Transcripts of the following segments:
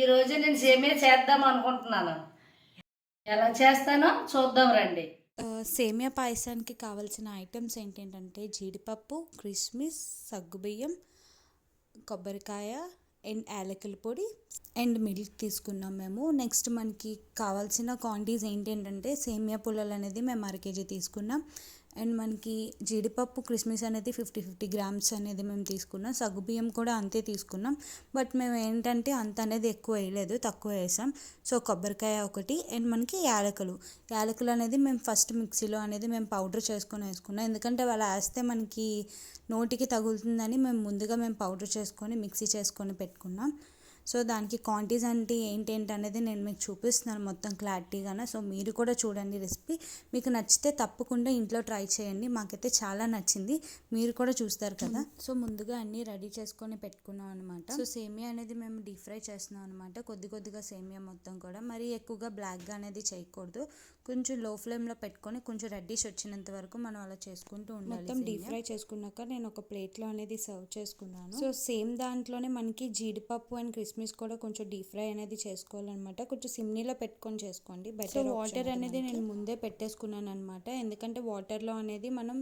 ఈరోజు నేను సేమియా చేద్దాం అనుకుంటున్నాను. ఎలా చేస్తానో చూద్దాం రండి. సేమియా పాయసానికి కావాల్సిన ఐటమ్స్ ఏంటంటే జీడిపప్పు, కిస్మిస్, సగ్గుబియ్యం, కొబ్బరికాయ అండ్ యాలకుల పొడి అండ్ మిల్క్ తీసుకున్నాం మేము. నెక్స్ట్ మనకి కావాల్సిన క్వాంటిటీస్ ఏంటంటే సేమియా పుల్లలు అనేది మేము అరకేజీ తీసుకున్నాం. అండ్ మనకి జీడిపప్పు, కిస్మిస్ అనేది 50 గ్రామ్స్ అనేది మేము తీసుకున్నాం. సగ్గుబియ్యం కూడా అంతే తీసుకున్నాం. బట్ మేము ఏంటంటే అంత అనేది ఎక్కువ వేయలేదు, తక్కువ వేసాం. సో కొబ్బరికాయ ఒకటి అండ్ మనకి యాలకులు అనేది మేము ఫస్ట్ మిక్సీలో అనేది మేము పౌడర్ చేసుకొని వేసుకున్నాం. ఎందుకంటే అలా వేస్తే మనకి నోటికి తగులుతుందని మేము పౌడర్ చేసుకొని మిక్సీ చేసుకొని పెట్టుకున్నాం. సో దానికి క్వాంటిటీస్ అంటే ఏంటేంటి అనేది నేను మీకు చూపిస్తున్నాను మొత్తం క్లారిటీగానే. సో మీరు కూడా చూడండి రెసిపీ. మీకు నచ్చితే తప్పకుండా ఇంట్లో ట్రై చేయండి. మాకైతే చాలా నచ్చింది, మీరు కూడా చూస్తారు కదా. సో ముందుగా అన్నీ రెడీ చేసుకొని పెట్టుకున్నాం అనమాట. సో సేమియా అనేది మేము డీప్ ఫ్రై చేస్తున్నాం అనమాట. కొద్దిగా సేమియా మొత్తం కూడా మరీ ఎక్కువగా బ్లాక్గా అనేది చేయకూడదు. కొంచెం లో ఫ్లేమ్లో పెట్టుకొని కొంచెం రెడ్డిష్ వచ్చినంత వరకు మనం అలా చేసుకుంటూ ఉండాలి. మొత్తం డీప్ ఫ్రై చేసుకున్నాక నేను ఒక ప్లేట్లో అనేది సర్వ్ చేసుకున్నాను. సో సేమ్ దాంట్లోనే మనకి జీడిపప్పు అండ్ కిస్మిస్ కూడా కొంచెం డీప్ ఫ్రై అనేది చేసుకోవాలన్నమాట. కొంచెం సిమ్నీలో పెట్టుకొని చేసుకోండి బెటర్. సో వాటర్ అనేది నేను ముందే పెట్టేసుకున్నాను అనమాట. ఎందుకంటే వాటర్లో అనేది మనం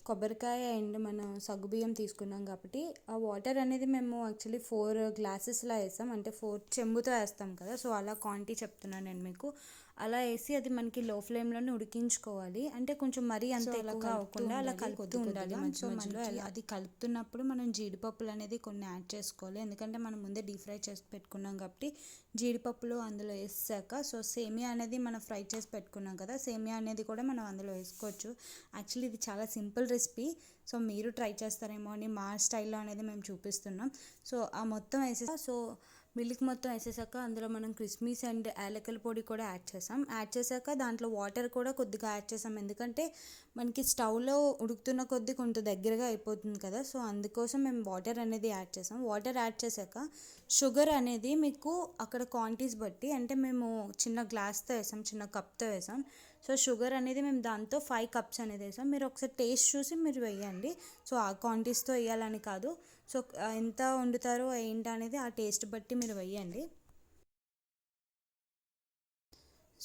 కొబ్బరికాయ అండ్ మనం సగ్గుబియ్యం తీసుకున్నాం కాబట్టి ఆ వాటర్ అనేది మేము యాక్చువల్లీ 4 గ్లాసెస్లా వేసాం. అంటే 4 చెంబుతో వేస్తాం కదా. సో అలా క్వాంటిటీ చెప్తున్నాను నేను మీకు. అలా వేసి అది మనకి లో ఫ్లేమ్లోనే ఉడికించుకోవాలి. అంటే కొంచెం మరీ అంత ఎక్కువగా అవ్వకుండా అలా కలుపుతూ ఉండాలి మధ్య మధ్యలో. అది కలుపుతున్నప్పుడు మనం జీడిపప్పులు అనేది కొన్ని యాడ్ చేసుకోవాలి. ఎందుకంటే మనం ముందే డీప్ ఫ్రై చేసి పెట్టుకున్నాం కాబట్టి జీడిపప్పులు అందులో వేసాక సో సేమియా అనేది మనం ఫ్రై చేసి పెట్టుకున్నాం కదా, సేమియా అనేది కూడా మనం అందులో వేసుకోవచ్చు. యాక్చువల్లీ ఇది చాలా సింపుల్ రెసిపీ. సో మీరు ట్రై చేస్తారేమో అని మా స్టైల్లో అనేది మేము చూపిస్తున్నాం. సో ఆ మొత్తం వేసేసా. సో మిల్క్ మొత్తం వేసేసాక అందులో మనం కిస్మిస్ అండ్ యాలకుల పొడి కూడా యాడ్ చేసాక దాంట్లో వాటర్ కూడా కొద్దిగా యాడ్ చేసాం. ఎందుకంటే మనకి స్టవ్లో ఉడుకుతున్న కొద్దీ కొంచెం దగ్గరగా అయిపోతుంది కదా. సో అందుకోసం మేము వాటర్ అనేది యాడ్ చేసాం. వాటర్ యాడ్ చేసాక షుగర్ అనేది మీకు అక్కడ క్వాంటిటీస్ బట్టి, అంటే మేము చిన్న గ్లాస్తో వేసాం, చిన్న కప్తో వేసాం. సో షుగర్ అనేది మేము దాంతో 5 కప్స్ అనేది వేసాం. మీరు ఒకసారి టేస్ట్ చూసి మీరు వేయండి. సో ఆ క్వాంటిటీస్తో వేయాలని కాదు. సో ఎంత వండుతారో ఏంటి అనేది ఆ టేస్ట్ బట్టి మీరు వేయండి.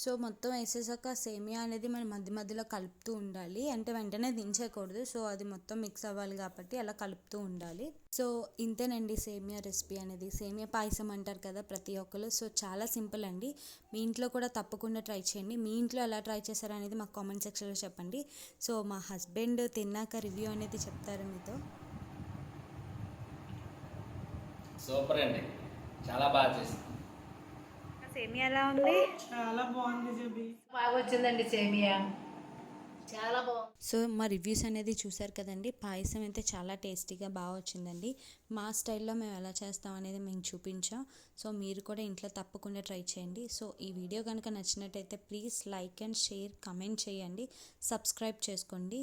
సో మొత్తం వేసేసాక సేమియా అనేది మనం మధ్య మధ్యలో కలుపుతూ ఉండాలి. అంటే వెంటనే దించేయకూడదు. సో అది మొత్తం మిక్స్ అవ్వాలి కాబట్టి అలా కలుపుతూ ఉండాలి. సో ఇంతేనండి సేమియా రెసిపీ అనేది. సేమియా పాయసం అంటారు కదా ప్రతి ఒక్కరు. సో చాలా సింపుల్ అండి. మీ ఇంట్లో కూడా తప్పకుండా ట్రై చేయండి. మీ ఇంట్లో ఎలా ట్రై చేశారనేది మాకు కామెంట్ సెక్షన్లో చెప్పండి. సో మా హస్బెండ్ తిన్నాక రివ్యూ అనేది చెప్తారు మీతో. సూపర్ అండి, చాలా బాగా చేసింది. సేమియా ఎలా ఉంది? చాలా బాగుంది జబి. బాగా వచ్చిందండి సేమియా, చాలా బాగుంది. సో మా రివ్యూస్ అనేది చూసారు కదండి. పాయసం అయితే చాలా టేస్టీగా బాగా వచ్చిందండి. మా స్టైల్లో మేము ఎలా చేస్తాం అనేది మేము చూపించాం. సో మీరు కూడా ఇంట్లో తప్పకుండా ట్రై చేయండి. సో ఈ వీడియో కనుక నచ్చినట్టయితే please like and share, comment చేయండి, సబ్స్క్రైబ్ చేసుకోండి.